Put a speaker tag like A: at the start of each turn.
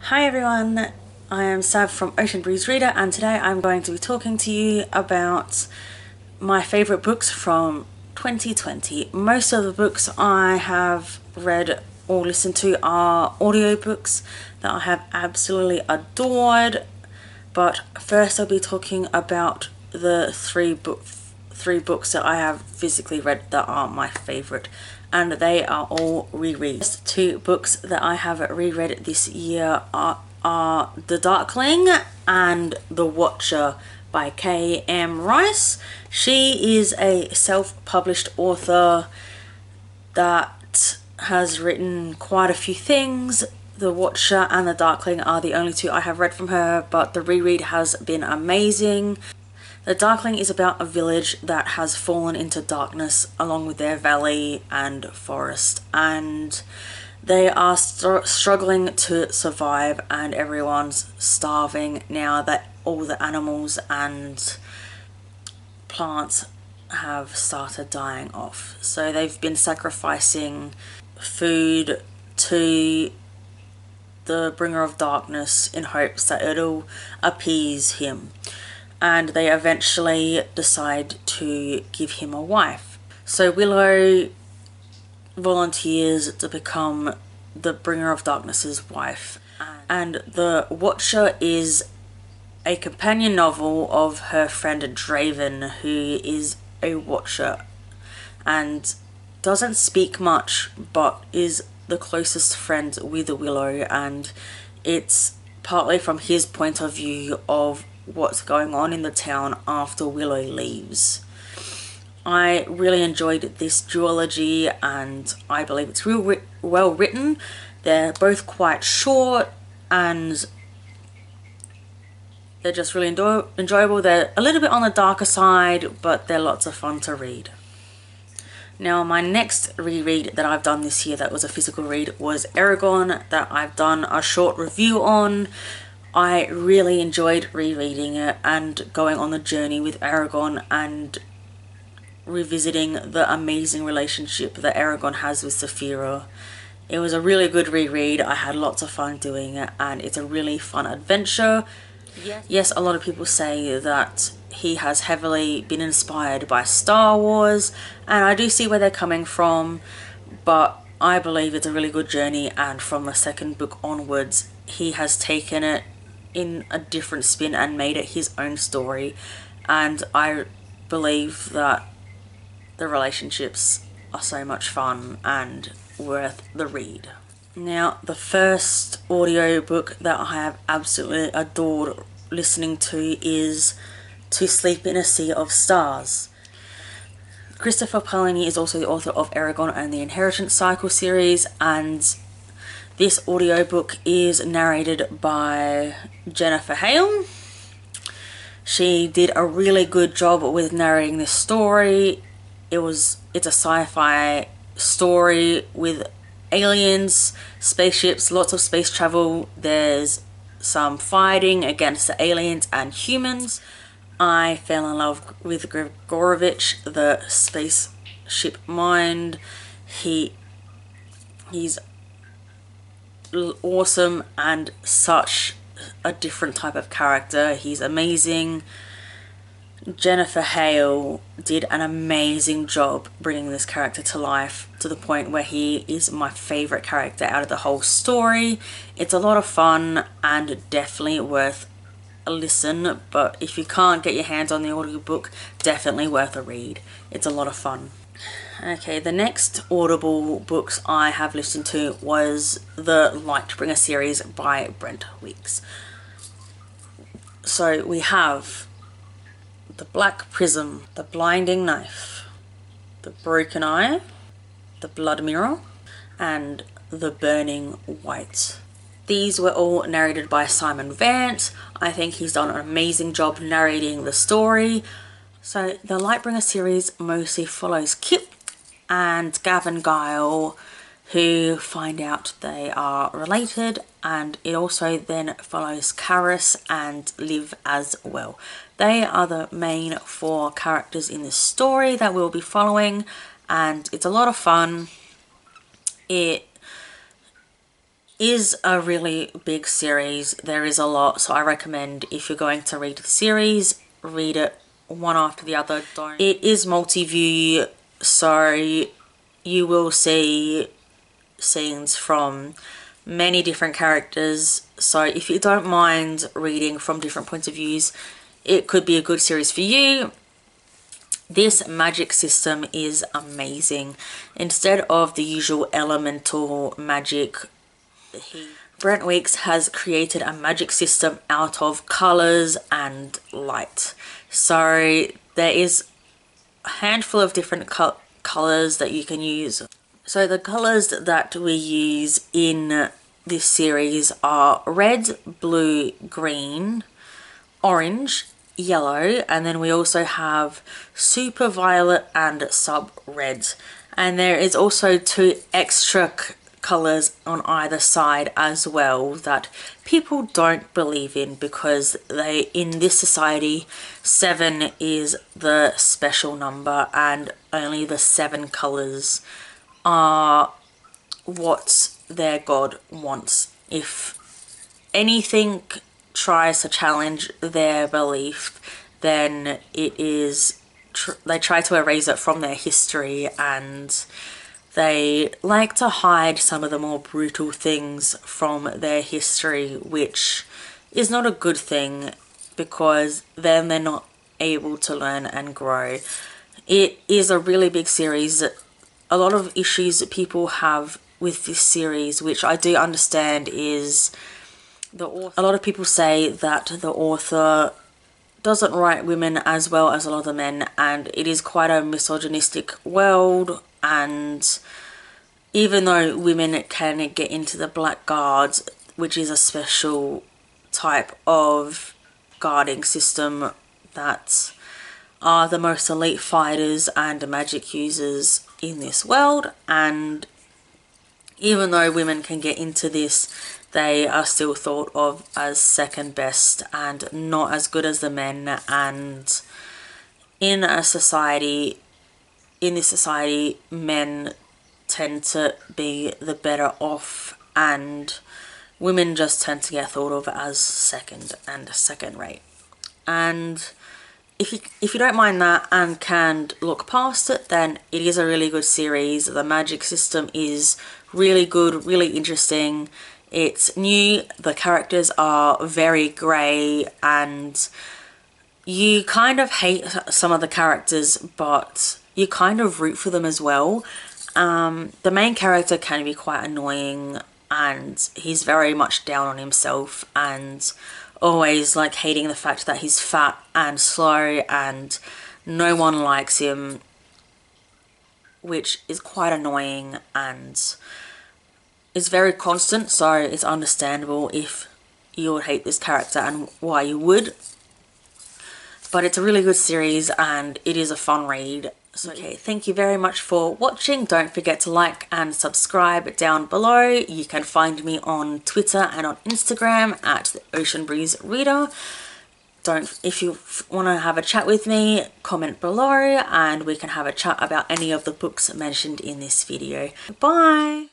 A: Hi everyone, I am Sav from Ocean Breeze Reader, and today I'm going to be talking to you about my favourite books from 2020. Most of the books I have read or listened to are audiobooks that I have absolutely adored, but first I'll be talking about the three books that I have physically read that are my favourite, and they are all rereads. The two books that I have reread this year are The Darkling and The Watcher by K.M. Rice. She is a self-published author that has written quite a few things. The Watcher and The Darkling are the only two I have read from her, but the reread has been amazing. The Darkling is about a village that has fallen into darkness along with their valley and forest, and they are struggling to survive, and everyone's starving now that all the animals and plants have started dying off. So they've been sacrificing food to the bringer of darkness in hopes that it'll appease him, and they eventually decide to give him a wife. So Willow volunteers to become the bringer of darkness's wife, and The Watcher is a companion novel of her friend Draven, who is a watcher and doesn't speak much but is the closest friend with Willow, and it's partly from his point of view of what's going on in the town after Willow leaves. I really enjoyed this duology, and I believe it's real well written. They're both quite short and they're just really enjoyable. They're a little bit on the darker side, but they're lots of fun to read. Now, my next reread that I've done this year that was a physical read was Eragon, that I've done a short review on. I really enjoyed rereading it and going on the journey with Eragon and revisiting the amazing relationship that Eragon has with Saphira. It was a really good reread. I had lots of fun doing it, and it's a really fun adventure. Yes, a lot of people say that he has heavily been inspired by Star Wars, and I do see where they're coming from, but I believe it's a really good journey, and from the second book onwards he has taken it in a different spin and made it his own story, and I believe that the relationships are so much fun and worth the read. Now, the first audiobook that I have absolutely adored listening to is To Sleep in a Sea of Stars. Christopher Paolini is also the author of Eragon and the Inheritance Cycle series, and this audiobook is narrated by Jennifer Hale. She did a really good job with narrating this story. It's a sci-fi story with aliens, spaceships, lots of space travel. There's some fighting against the aliens and humans. I fell in love with Gregorovich, the spaceship mind. He's awesome and such a different type of character. He's amazing. Jennifer Hale did an amazing job bringing this character to life, to the point where he is my favourite character out of the whole story. It's a lot of fun and definitely worth a listen, but if you can't get your hands on the audiobook, definitely worth a read. It's a lot of fun. Okay, the next Audible books I have listened to was the Lightbringer series by Brent Weeks. So we have The Black Prism, The Blinding Knife, The Broken Eye, The Blood Mirror, and The Burning White. These were all narrated by Simon Vance. I think he's done an amazing job narrating the story. So the Lightbringer series mostly follows Kip and Gavin Guile, who find out they are related, and it also then follows Karis and Liv as well. They are the main four characters in this story that we'll be following, and it's a lot of fun. It is a really big series. There is a lot, so I recommend if you're going to read the series, read it one after the other. Don't. It is multi-view, so you will see scenes from many different characters. So if you don't mind reading from different points of views, it could be a good series for you. This magic system is amazing. Instead of the usual elemental magic, Brent Weeks has created a magic system out of colours and light. So there is a handful of different colours that you can use. So the colours that we use in this series are red, blue, green, orange, yellow, and then we also have super violet and sub red. And there is also 2 extra colours on either side as well that people don't believe in, because in this society 7 is the special number and only the 7 colours are what their god wants. If anything tries to challenge their belief, then they try to erase it from their history, and they like to hide some of the more brutal things from their history, which is not a good thing, because then they're not able to learn and grow. It is a really big series. A lot of issues that people have with this series, which I do understand, is a lot of people say that the author doesn't write women as well as a lot of the men, and it is quite a misogynistic world. And even though women can get into the Black Guards, which is a special type of guarding system that are the most elite fighters and magic users in this world, and even though women can get into this, they are still thought of as second best and not as good as the men. And in this society, men tend to be the better off, and women just tend to get thought of as second rate. And if you don't mind that and can look past it, then it is a really good series. The magic system is really good, really interesting. It's new, the characters are very grey, and you kind of hate some of the characters, but you kind of root for them as well. The main character can be quite annoying, and he's very much down on himself and always like hating the fact that he's fat and slow and no one likes him, which is quite annoying, and it's very constant, so it's understandable if you would hate this character and why you would. But it's a really good series and it is a fun read. So, okay, thank you very much for watching. Don't forget to like and subscribe down below. You can find me on Twitter and on Instagram at the Ocean Breeze Reader. If you want to have a chat with me, comment below and we can have a chat about any of the books mentioned in this video. Bye!